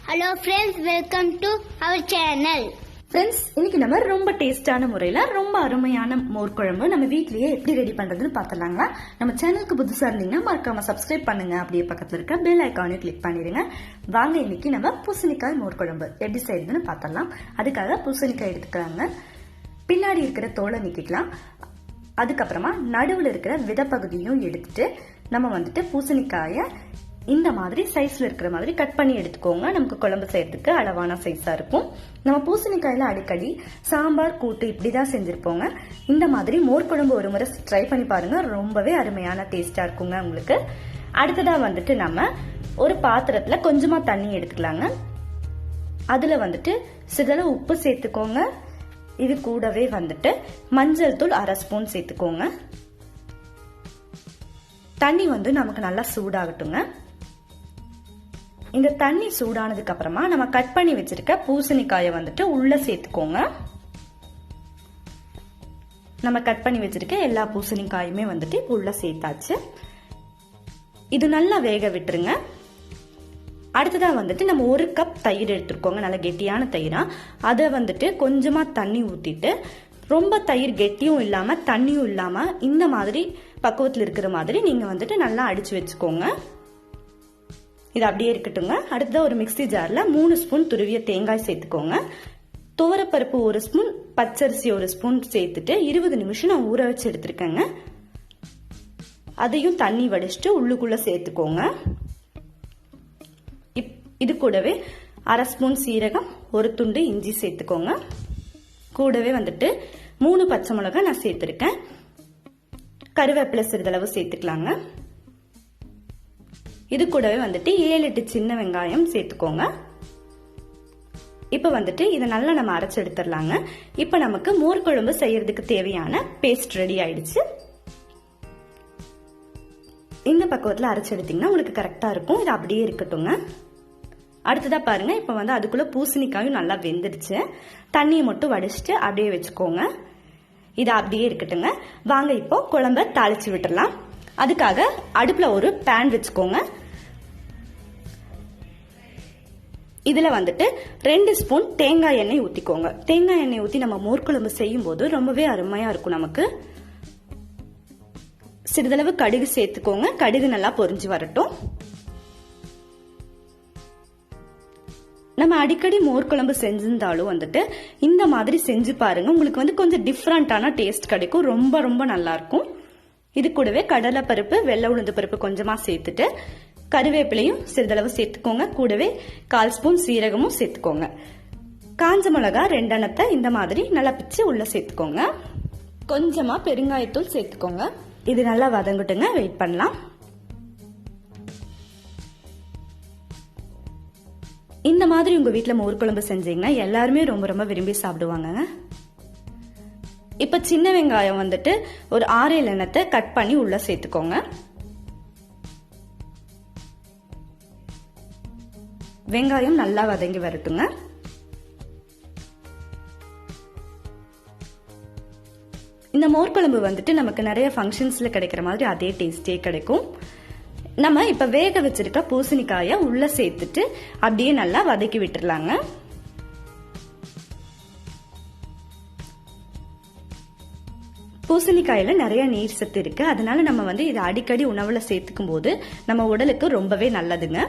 Hello friends, welcome to our channel. Friends, இன்னைக்கு நம்ம ரொம்ப டேஸ்டான முறையில ரொம்ப அருமையான மோர் குழம்பு நம்ம வீட்லயே எப்படி ரெடி பண்றதுன்னு பார்த்தலாங்களா. நம்ம சேனலுக்கு புதுசா இருந்தீங்கன்னா மறக்காம சப்ஸ்கிரைப் பண்ணுங்க. அப்படியே பக்கத்துல இருக்க பெல் ஐகானை கிளிக் பண்ணிடுங்க. வாங்க இன்னைக்கு நம்ம பூசணிக்காய் மோர் குழம்பு எப்படி செய்யறதுன்னு பார்த்தலாம். அதுக்காக பூசணிக்காய் எடுத்துக்கிறாங்க. பின்னாடி இருக்கிற தோலை நீக்கிக்கலாம். அதுக்கப்புறமா நடுவில் இருக்கிற விதைப்பகுதியும் எடுத்துட்டு நம்ம பூசணிக்காயை இந்த மாதிரி சைஸ்ல இருக்கிற மாதிரி கட் பண்ணி எடுத்துக்கோங்க. நமக்கு குழம்பு செய்யறதுக்கு அளவான சைஸா இருக்கும். நம்ம பூசணிக்காயில அடிக்கடி சாம்பார் கூட்டு இப்படிதான் செஞ்சிருப்போங்க. இந்த மாதிரி மோர் குழம்பு ஒரு முறை ட்ரை பண்ணி பாருங்க. ரொம்பவே அருமையான டேஸ்டா இருக்குங்க உங்களுக்கு. அடுத்ததா நம்ம ஒரு பாத்திரத்துல கொஞ்சமா தண்ணி எடுத்துக்கலாங்க. அதுல சிறிதளவு உப்பு சேர்த்துக்கோங்க. இது கூடவே மஞ்சள் தூள் 1/2 ஸ்பூன் சேர்த்துக்கோங்க. தண்ணி நமக்கு நல்லா சூடாகட்டுங்க. இந்த தண்ணி சூடானதுக்கு அப்புறமா நம்ம கட் பண்ணி வச்சிருக்க பூசணிக்காயை உள்ள சேர்த்துக்கோங்க. நம்ம கட் பண்ணி வச்சிருக்க எல்லா பூசணிக்காயுமே உள்ள சேர்த்தாச்சு. இது நல்லா வேக விட்டுருங்க. அடுத்ததா நம்ம 1 கப் தயிர் எடுத்துருக்கோங்க. நல்ல கெட்டியான தயிரா. அதை கொஞ்சமா தண்ணி ஊத்திட்டு, ரொம்ப தயிர் கெட்டியும் இல்லாம தண்ணியும் இல்லாம இந்த மாதிரி பக்குவத்தில் இருக்கிற மாதிரி நீங்க நல்லா அடிச்சு வச்சுக்கோங்க. இது அப்படியே இருக்கட்டுங்க. அடுத்ததா ஒரு மிக்ஸி ஜார்ல 3 ஸ்பூன் துருவிய தேங்காய் சேர்த்துக்கோங்க. துவரப்பருப்பு 1 ஸ்பூன், பச்சரிசி 1 ஸ்பூன் சேர்த்துட்டு 20 நிமிஷம் நான் ஊற வச்சு எடுத்திருக்கேங்க. அதையும் தண்ணி வடிச்சிட்டு உள்ளுக்குள்ள சேர்த்துக்கோங்க. இது கூடவே 1/2 ஸ்பூன் சீரகம், 1 துண்டு இஞ்சி சேர்த்துக்கோங்க. கூடவே 3 பச்சை மிளகாய் நான் சேர்த்திருக்கேன். கருவேப்பிலை சிறிதளவு சேர்த்துக்கலாங்க. இது கூடவே 7-8 சின்ன வெங்காயம் சேர்த்துக்கோங்க. இப்ப இதை நல்லா நம்ம அரைச்சு எடுத்துடலாங்க. இப்ப நமக்கு மோர் குழம்பு செய்யறதுக்கு தேவையான பேஸ்ட் ரெடி ஆயிடுச்சு. இந்த பக்குவத்துல அரைச்சு எடுத்தீங்கன்னா உங்களுக்கு கரெக்டா இருக்கும். இது அப்படியே இருக்கட்டுங்க. அடுத்ததா பாருங்க, இப்ப அதுக்குள்ள பூசணிக்காயும் நல்லா வெந்துடுச்சு. தண்ணியை மட்டும் வடிச்சிட்டு அப்படியே வச்சுக்கோங்க. இது அப்படியே இருக்கட்டுங்க. வாங்க இப்போ குழம்ப தாளிச்சு விட்டுறலாம். அதுக்காக அடுப்புல ஒரு பேன் வச்சுக்கோங்க. இதுல 2 ஸ்பூன் தேங்காய் எண்ணெய் ஊத்திக்கோங்க. தேங்காய் எண்ணெய் ஊத்தி நம்ம மோர் குழம்பு செய்யும் போது ரொம்பவே அருமையா இருக்கும் நமக்கு. சிறிதளவு கடுகு சேர்த்துக்கோங்க. கடுகு நல்லா பொரிஞ்சு வரட்டும். நம்ம அடிக்கடி மோர் குழம்பு செஞ்சிருந்தாலும் இந்த மாதிரி செஞ்சு பாருங்க. உங்களுக்கு கொஞ்சம் டிஃப்ரெண்டான டேஸ்ட் கிடைக்கும். ரொம்ப ரொம்ப நல்லா இருக்கும். இது கூடவே கடலை பருப்பு, வெள்ளை உளுந்து பருப்பு கொஞ்சமா சேர்த்துட்டு கருவேப்பிலையும் சிறிதளவு சேர்த்துக்கோங்க. கூடவே 1/4 ஸ்பூன் சீரகமும் சேர்த்துக்கோங்க. காஞ்ச மிளகா 2 எண்ணத்தை இந்த மாதிரி நல்லா பிச்சு உள்ள சேர்த்துக்கோங்க. கொஞ்சமா பெருங்காயத்தூள் சேர்த்துக்கோங்க. இது நல்லா வதங்கட்டுங்க. வெயிட் பண்ணலாம். இந்த மாதிரி உங்க வீட்டுல மோர் குழம்பு செஞ்சீங்கன்னா எல்லாருமே ரொம்ப ரொம்ப விரும்பி சாப்பிடுவாங்க. இப்ப சின்ன வெங்காயம் ஒரு 6-7 எண்ணத்தை கட் பண்ணி உள்ள சேர்த்துக்கோங்க. வெங்காயம் நல்லா வதங்கி வரட்டுங்க. இந்த மோர் குழம்பு நமக்கு நிறைய ஃபங்க்ஷன்ஸ்ல கிடைக்கிற மாதிரி அதே டேஸ்டே கிடைக்கும். நம்ம இப்ப வேக வச்சிருக்க பூசணிக்காய உள்ள சேர்த்துட்டு அப்படியே நல்லா வதக்கி விட்டுறலாங்க. பூசணிக்காயில நிறைய நீர் சத்து இருக்கு. அதனால நம்ம இதை அடிக்கடி உணவுல சேர்த்துக்கும் போது நம்ம உடலுக்கு ரொம்பவே நல்லதுங்க.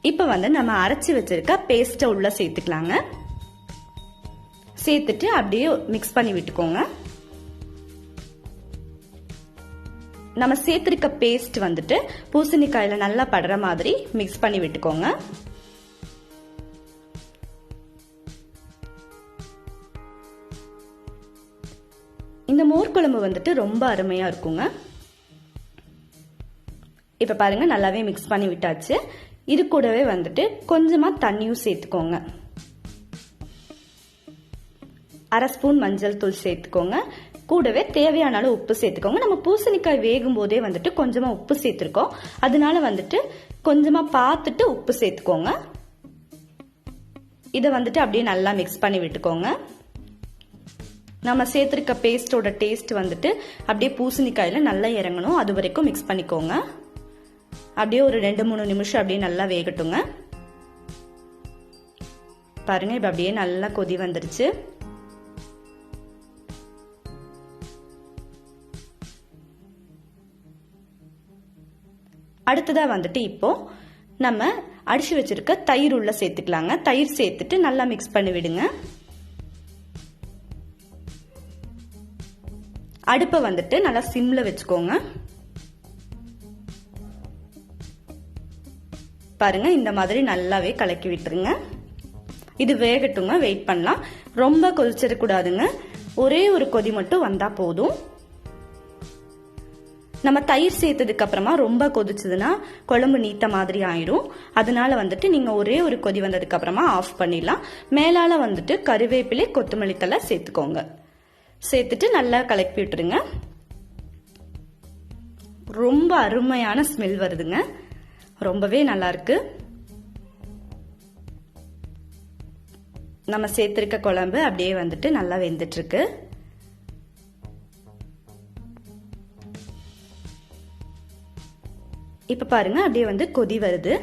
இப்ப நம்ம அரைச்சு வச்சிருக்க பேஸ்ட உள்ள சேர்த்துக்கலாங்க. சேர்த்துட்டு அப்படியே மிக்ஸ் பண்ணி விட்டுக்கோங்க. நம்ம சேர்த்திருக்க பேஸ்ட் பூசணிக்காயில நல்லா படுற மாதிரி மிக்ஸ் பண்ணி விட்டுக்கோங்க. இந்த மோர் குழம்பு ரொம்ப அருமையா இருக்குங்க. இப்ப பாருங்க, நல்லாவே மிக்ஸ் பண்ணி விட்டாச்சு. இது கூடவே கொஞ்சமா தண்ணியும் சேர்த்துக்கோங்க. 1/2 ஸ்பூன் மஞ்சள் தூள் சேர்த்துக்கோங்க. கூடவே தேவையான அளவு உப்பு சேர்த்துக்கோங்க. நம்ம பூசணிக்காய் வேகும் போதே கொஞ்சமா உப்பு சேர்த்திருக்கோம். அதனால கொஞ்சமா பார்த்துட்டு உப்பு சேர்த்துக்கோங்க. இதை அப்படியே நல்லா மிக்ஸ் பண்ணி விட்டுக்கோங்க. நம்ம சேர்த்திருக்க பேஸ்டோட டேஸ்ட் அப்படியே பூசணிக்காயில நல்லா இறங்கணும். அது வரைக்கும் மிக்ஸ் பண்ணிக்கோங்க. அப்படியே ஒரு 2-3 நிமிஷம் அப்படியே நல்லா வேகட்டுங்க. பாருங்க இப்ப அப்படியே நல்லா கொதி வந்துருச்சு. அடுத்ததா வந்துட்டு இப்போ நம்ம அடிச்சு வச்சிருக்க தயிர் உள்ள சேர்த்துக்கலாங்க. தயிர் சேர்த்துட்டு நல்லா மிக்ஸ் பண்ணி விடுங்க. அடுப்பை வந்துட்டு நல்லா சிம்ல வச்சுக்கோங்க. பாருங்க இந்த மாதிரி நல்லாவே கலக்கி விட்டுருங்க. இது வேகட்டுங்க, வெயிட் பண்ணலாம். ரொம்ப கொதிச்சிடக்கூடாதுங்க, ஒரே ஒரு கொதி மட்டும் வந்தா போதும். நம்ம தயிர் சேர்த்ததுக்கு அப்புறமா ரொம்ப கொதிச்சதுன்னா குழம்பு நீத்த மாதிரி ஆயிரும். அதனால வந்துட்டு நீங்க ஒரே ஒரு கொதி வந்ததுக்கு அப்புறமா ஆஃப் பண்ணிடலாம். மேலால வந்துட்டு கருவேப்பிலை, கொத்தமல்லி தழை சேர்த்துக்கோங்க. சேர்த்துட்டு நல்லா கலக்கி விட்டுருங்க. ரொம்ப அருமையான ஸ்மெல் வருதுங்க, ரொம்பவே நல்லா இருக்கு. நம்ம சேர்த்திருக்க குழம்பு அப்படியே வந்துட்டு நல்லா வெந்துட்டு இருக்கு. இப்ப பாருங்க அப்படியே வந்து கொதி வருது.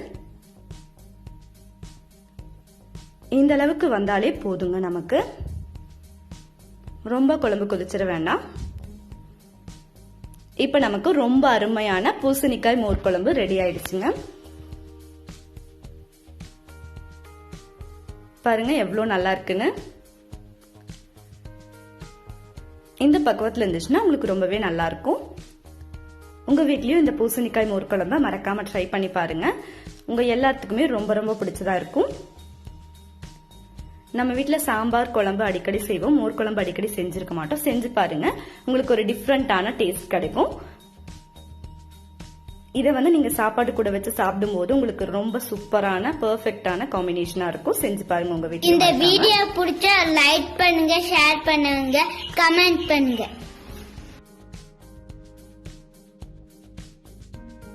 இந்த அளவுக்கு வந்தாலே போதுங்க நமக்கு. ரொம்ப குழம்பு கொதிச்சிட வேண்டாம். இப்ப நமக்கு ரொம்ப அருமையான பூசணிக்காய் மோர் குழம்பு ரெடி ஆயிடுச்சுங்க. பாருங்க எவ்வளவு நல்லா இருக்குன்னு. இந்த பக்குவத்துல இருந்துச்சுன்னா உங்களுக்கு ரொம்பவே நல்லா இருக்கும். உங்க வீட்லயும் இந்த பூசணிக்காய் மோர் குழம்பை மறக்காம ட்ரை பண்ணி பாருங்க. உங்க எல்லாத்துக்குமே ரொம்ப ரொம்ப பிடிச்சதா இருக்கும். நம்ம வீட்டுல சாம்பார் குழம்பு அடிக்கடி செய்வோம், மோர் குழம்பு அடிக்கடி செஞ்சிருக்க மாட்டோம். செஞ்சு பாருங்க, உங்களுக்கு ஒரு டிஃப்ரெண்டான டேஸ்ட் கிடைக்கும். இதை வந்து நீங்க சாப்பாடு கூட வச்சு சாப்பிடும் போது உங்களுக்கு ரொம்ப சூப்பரான பெர்ஃபெக்ட்டான காம்பினேஷனா இருக்கும். செஞ்சு பாருங்க உங்க வீட்டுல. இந்த வீடியோ பிடிச்சா லைக் பண்ணுங்க, ஷேர் பண்ணுங்க, கமெண்ட் பண்ணுங்க.